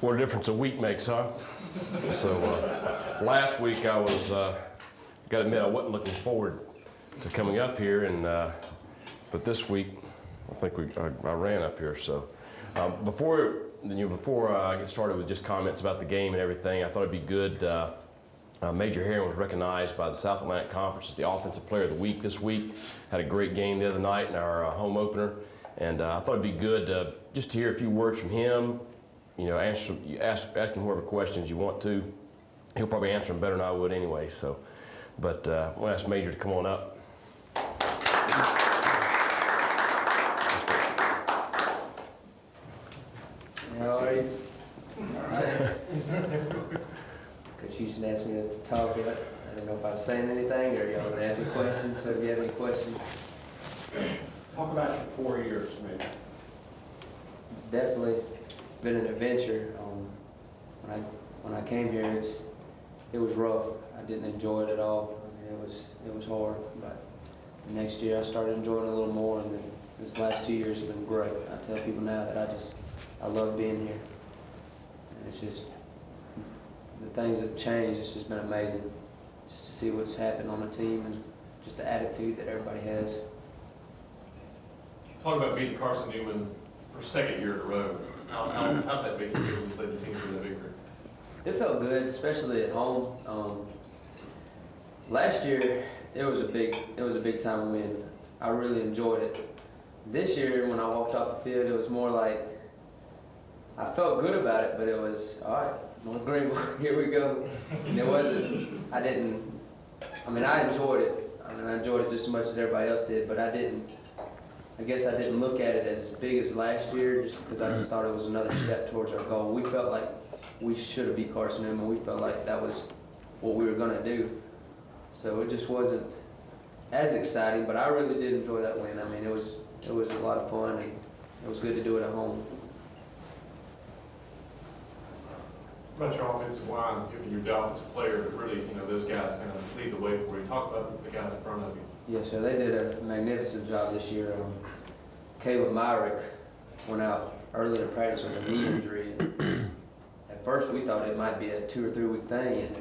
What a difference a week makes, huh? So last week I was, got to admit, I wasn't looking forward to coming up here, and but this week I think I ran up here. So before I get started with just comments about the game and everything, I thought it'd be good. Major Herron was recognized by the South Atlantic Conference as the Offensive Player of the Week this week. Had a great game the other night in our home opener, and I thought it'd be good just to hear a few words from him. You know, ask him whoever questions you want to. He'll probably answer them better than I would anyway. So, but we'll ask Major to come on up. How are you? All right. Coach Houston asked me to talk. I didn't know if I was saying anything or y'all going to ask me questions. So if you have any questions. Talk about your 4 years, maybe. It's definitely been an adventure. When I came here, it was rough. I didn't enjoy it at all. I mean, it was hard. But the next year, I started enjoying it a little more, and then this last 2 years have been great. I tell people now that I love being here, and it's just the things that have changed. It's just been amazing, just to see what's happened on the team and just the attitude that everybody has. Talk about beating Carson-Newman for second year in a row. How did that make you feel when you played the team for that victory? It felt good, especially at home. Last year, it was a big time win. I really enjoyed it. This year, when I walked off the field, it was more like I felt good about it, but it was all right. North Greenville, here we go. And it wasn't. I enjoyed it. I enjoyed it just as much as everybody else did, but I guess I didn't look at it as big as last year, just because I just thought it was another step towards our goal. We felt like we should have beat Carson-Newman. We felt like that was what we were going to do. So it just wasn't as exciting, but I really did enjoy that win. I mean, it was a lot of fun, and it was good to do it at home. What about your offensive line, giving your the offensive player, but really, those guys kind of lead the way for you. Talk about the guys in front of you. Yeah, so they did a magnificent job this year. Caleb Myrick went out early in practice with a knee injury. And at first, we thought it might be a 2 or 3 week thing, and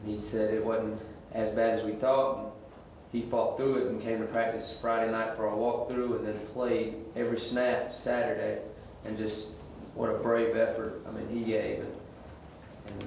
he said it wasn't as bad as we thought. And he fought through it and came to practice Friday night for a walkthrough, and then played every snap Saturday. And just what a brave effort! I mean, he gave, and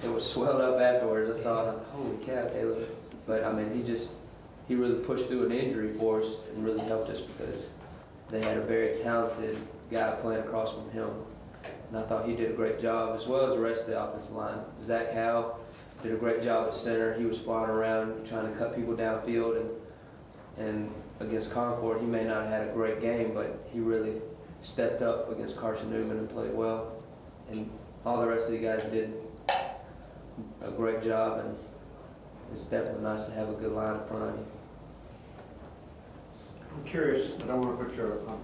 it was swelled up afterwards. I saw it. I thought, holy cow, Caleb! But I mean, he really pushed through an injury for us and really helped us because they had a very talented guy playing across from him. And I thought he did a great job, as well as the rest of the offensive line. Zach Howe did a great job at center. He was flying around trying to cut people downfield. And against Concord, he may not have had a great game, but he really stepped up against Carson-Newman and played well. And all the rest of the guys did a great job, and it's definitely nice to have a good line in front of you. I'm curious, I don't want to put you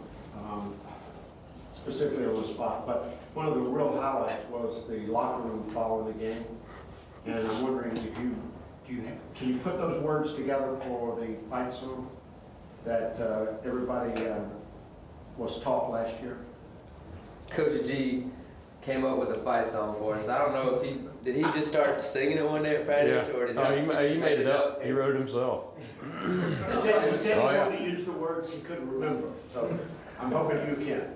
specifically on the spot, but one of the real highlights was the locker room following the game. And I'm wondering if can you put those words together for the fight song that everybody was taught last year? Coach G came up with a fight song for us. I don't know if did he just start singing it one day at practice, or did he made it up. He wrote it himself. He said he wanted to use the words he couldn't remember, so I'm hoping you can.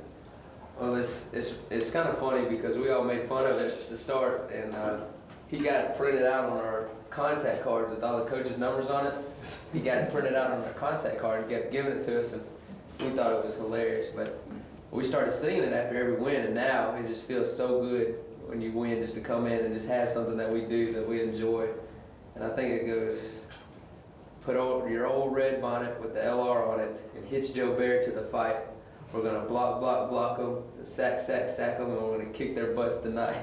Well, it's kind of funny because we all made fun of it at the start, and he got it printed out on our contact cards with all the coaches' numbers on it. He got it printed out on our contact card and kept giving it to us, and we thought it was hilarious. But we started singing it after every win, and now it just feels so good when you win, just to come in and just have something that we do that we enjoy. And I think it goes, put your old red bonnet with the LR on it and hitch Joe Bear to the fight. We're going to block them, sack them, and we're going to kick their butts tonight.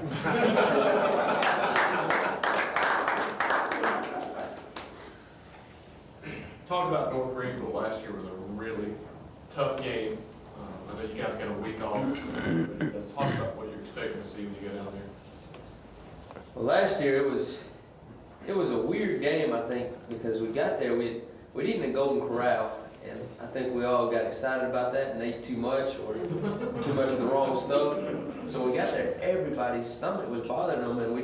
Talk about North Greenville. Last year was a really tough game. I know you guys got a week off. But talk about what you're expecting to see when you go down there. Well, last year it was a weird game, I think, because we got there, we'd eaten at Golden Corral, and I think we all got excited about that and ate too much or too much of the wrong stuff. So when we got there, everybody's stomach was bothering them, and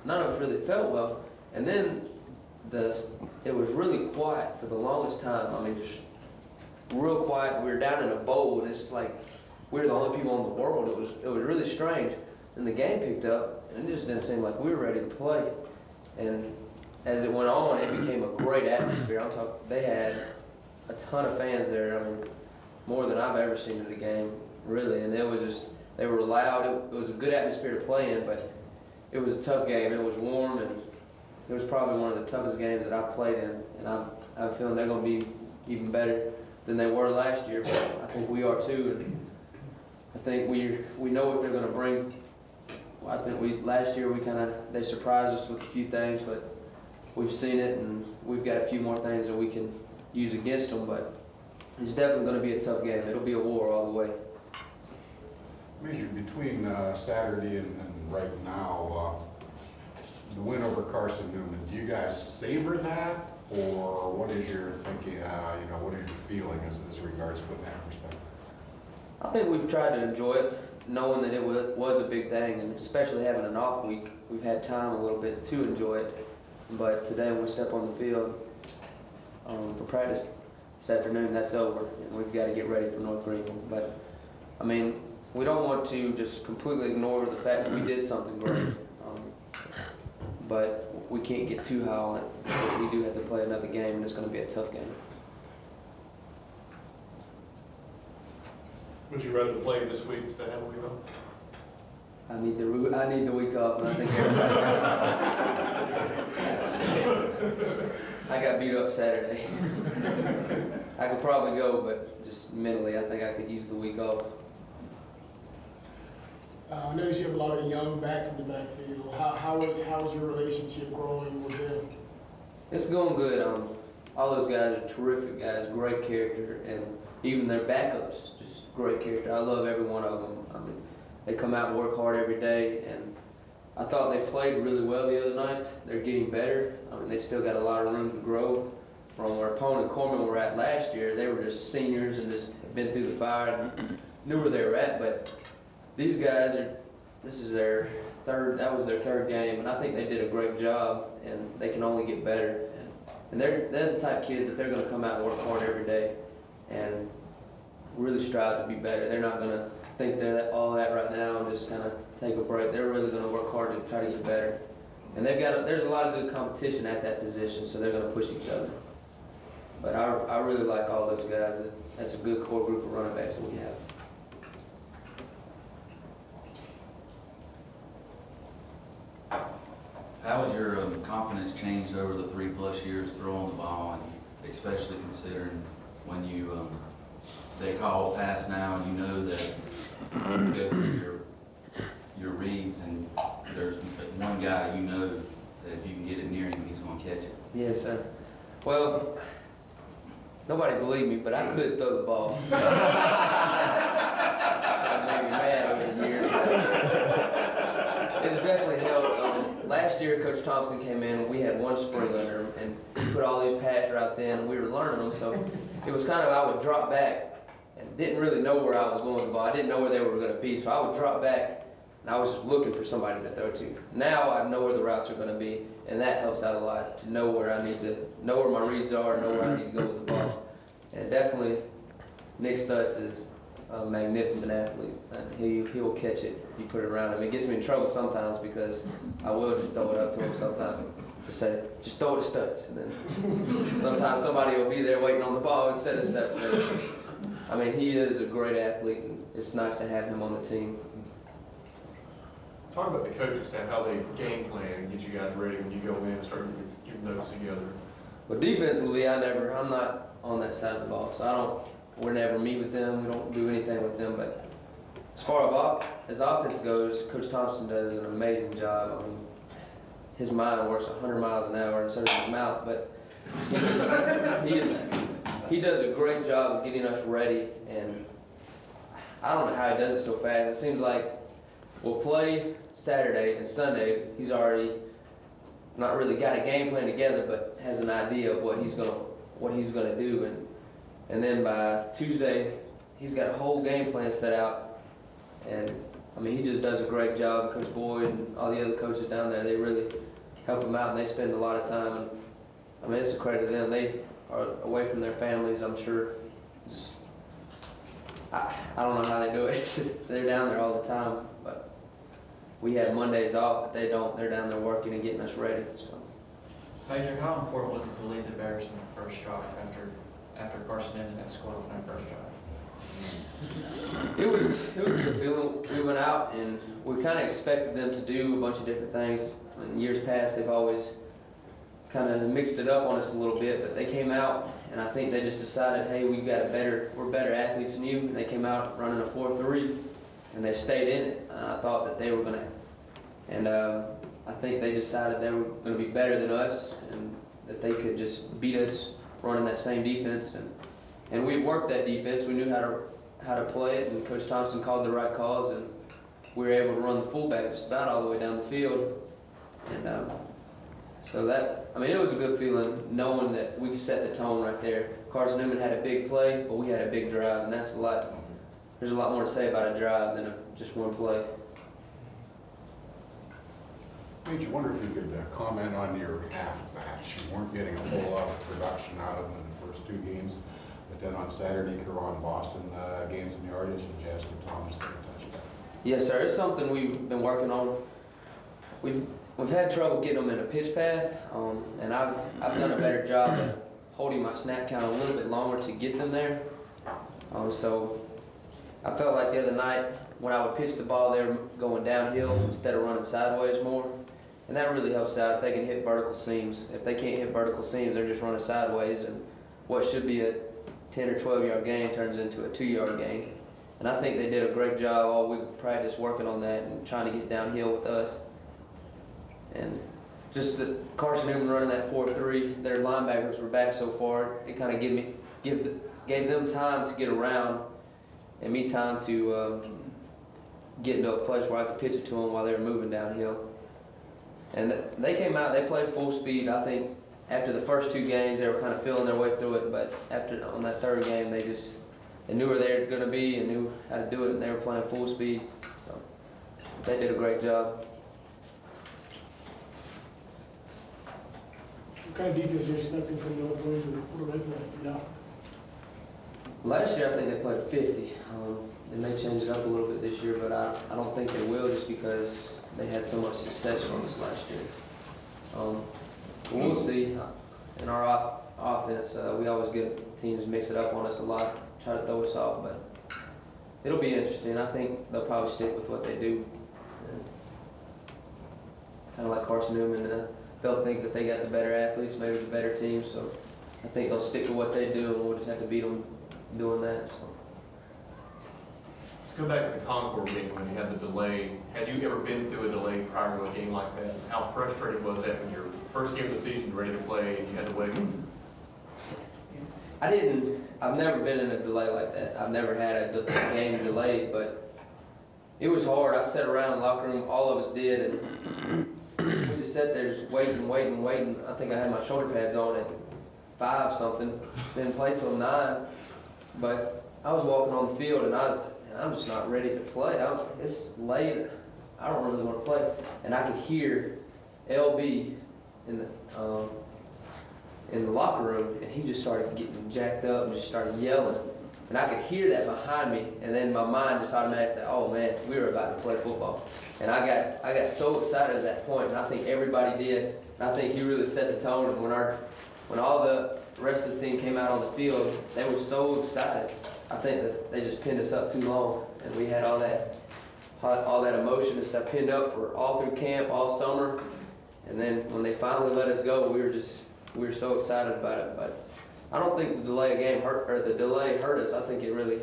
none of us really felt well. And then it was really quiet for the longest time. I mean, just real quiet. We were down in a bowl, and it's just like we were the only people in the world. It was really strange. And the game picked up, and it just didn't seem like we were ready to play. And as it went on, it became a great atmosphere. They had a ton of fans there. I mean, more than I've ever seen at a game, really. And they were loud. It was a good atmosphere to play in, but it was a tough game. It was warm, and it was probably one of the toughest games that I've played in. And I'm feeling they're going to be even better than they were last year, but I think we are too. And I think we know what they're going to bring. I think last year they surprised us with a few things, but we've seen it, and we've got a few more things that we can use against them. But it's definitely going to be a tough game. It'll be a war all the way. Major, between Saturday and right now, the win over Carson-Newman, do you guys savor that, or what is your thinking? What is your feeling as regards putting that in perspective? I think we've tried to enjoy it, knowing that it was a big thing, and especially having an off week, we've had time a little bit to enjoy it. But today when we step on the field for practice this afternoon, that's over, and we've got to get ready for North Greenville. But, I mean, we don't want to just completely ignore the fact that we did something great, but we can't get too high on it, because we do have to play another game, and it's going to be a tough game. Would you rather play this week instead of have a week off? I need the week off, and I think everybody I got beat up Saturday. I could probably go, but just mentally, I think I could use the week off. I notice you have a lot of young backs in the backfield. How is your relationship growing with them? It's going good. All those guys are terrific guys, great character, and even their backups, just great character. I love every one of them. I mean, they come out and work hard every day, and I thought they played really well the other night. They're getting better. I mean, they still got a lot of room to grow. From our opponent, Corman, were at last year, they were just seniors and just been through the fire and knew where they were at. But these guys this was their third game, and I think they did a great job, and they can only get better. And they're the type of kids that they're going to come out and work hard every day and really strive to be better. They're not going to think they're all that right now and just kind of take a break. They're really going to work hard to try to get better. And there's a lot of good competition at that position, so they're going to push each other. But I really like all those guys. That's a good core group of running backs that we have. How has your confidence changed over the 3+ years throwing the ball, and especially considering when they call pass now and you know that you go through your reads and there's one guy you know that if you can get it near him, he's going to catch it? Yes, sir. Well, nobody believed me, but I could throw the ball. That made me mad over the years. It's definitely helped. Last year, Coach Thompson came in, and we had one spring under him, and he put all these pass routes in, and we were learning them, so it was kind of, I would drop back and didn't really know where I was going with the ball. I didn't know where they were going to be, so I would drop back, and I was just looking for somebody to throw to. Now I know where the routes are going to be, and that helps out a lot, to know where I need to, know where my reads are, know where I need to go with the ball. And definitely, Nick Stutz is a magnificent athlete, and he will catch it. You put it around him. It gets me in trouble sometimes because I will just throw it up to him sometimes. Just throw it to Stutz. And then sometimes somebody will be there waiting on the ball instead of Stutz. But, I mean, he is a great athlete, and it's nice to have him on the team. Talk about the coaching staff, how they game plan and get you guys ready when you go in and start your notes together. Well, defensively, I'm not on that side of the ball, so we never meet with them. We don't do anything with them. But as far as offense goes, Coach Thompson does an amazing job. I mean, his mind works 100 miles an hour, and so does his mouth. But he does a great job of getting us ready. And I don't know how he does it so fast. It seems like we'll play Saturday and Sunday. He's already not really got a game plan together, but has an idea of what he's gonna do. And And then by Tuesday, he's got a whole game plan set out. And I mean, he just does a great job. Coach Boyd and all the other coaches down there, they really help him out, and they spend a lot of time. And I mean, it's a credit to them. They are away from their families, I'm sure. Just, I don't know how they do it. They're down there all the time, but we have Mondays off, but they don't. They're down there working and getting us ready. So. Patrick, how important was it to lead the Bears in the first drive after Carson-Newman had scored on that first drive? It was a good feeling. We went out and we kind of expected them to do a bunch of different things. In years past, they've always kind of mixed it up on us a little bit, but they came out and I think they just decided, hey, we're better athletes than you. And they came out running a 4-3 and they stayed in it. And I thought that they were gonna, and I think they decided they were gonna be better than us and that they could just beat us running that same defense. And we worked that defense. We knew how to play it, and Coach Thompson called the right calls, and we were able to run the fullback just about all the way down the field. And so that, I mean, it was a good feeling knowing that we set the tone right there. Carson-Newman had a big play, but we had a big drive, and that's a lot. There's a lot more to say about a drive than just one play. Paige, I wonder if you could comment on your halfbacks. You weren't getting a whole lot of production out of them in the first two games, but then on Saturday, Herron, Boston gained some yardage, and Jasper Thomas got a touchdown. Yes, sir. It's something we've been working on. We've had trouble getting them in a pitch path, and I've done a better job of holding my snap count a little bit longer to get them there. So I felt like the other night when I would pitch the ball, they were going downhill instead of running sideways more. And that really helps out if they can hit vertical seams. If they can't hit vertical seams, they're just running sideways, and what should be a 10 or 12 yard gain turns into a 2-yard gain. And I think they did a great job all week of practice working on that and trying to get downhill with us. And just that Carson-Newman running that 4-3, their linebackers were back so far, it kind of gave them time to get around and me time to get into a place where I could pitch it to them while they were moving downhill. And they came out, they played full speed. I think after the first two games, they were kind of feeling their way through it, but on that third game, they knew where they were going to be and knew how to do it, and they were playing full speed. So they did a great job. What kind of defense are you expecting from Lenoir-Rhyne to make it now? Last year, I think they played 50. They may change it up a little bit this year, but I don't think they will just because they had so much success from us last year. We'll see. In our offense, we always get teams mix it up on us a lot, try to throw us off, but it'll be interesting. I think they'll probably stick with what they do. Kind of like Carson-Newman, they'll think that they got the better athletes, maybe the better team, so I think they'll stick to what they do, and we'll just have to beat them doing that. So. Let's go back to the Concord game when you had the delay. Had you ever been through a delay prior to a game like that? How frustrating was that when your first game of the season, ready to play, and you had to wait? I've never been in a delay like that. I've never had a game delayed, but it was hard. I sat around in the locker room, all of us did, and we just sat there just waiting. I think I had my shoulder pads on at 5 something, didn't play till 9, but I was walking on the field and I'm just not ready to play. It's late. I don't really want to play. And I could hear LB in the locker room, and he just started getting jacked up and just started yelling. And I could hear that behind me, and then my mind just automatically said, "Oh man, we were about to play football." And I got so excited at that point, and I think everybody did. And I think he really set the tone. And when all the rest of the team came out on the field, they were so excited. I think that they just pinned us up too long, and we had all that emotion and stuff pinned up for all through camp, all summer. And then when they finally let us go, we were so excited about it. But I don't think the delay hurt us. I think it really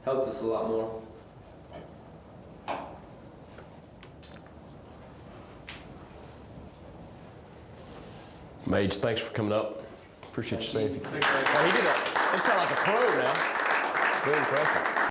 helped us a lot more. Mage, thanks for coming up. Appreciate you saying. Thank you. He did it's kind of like a pro now. Very impressive.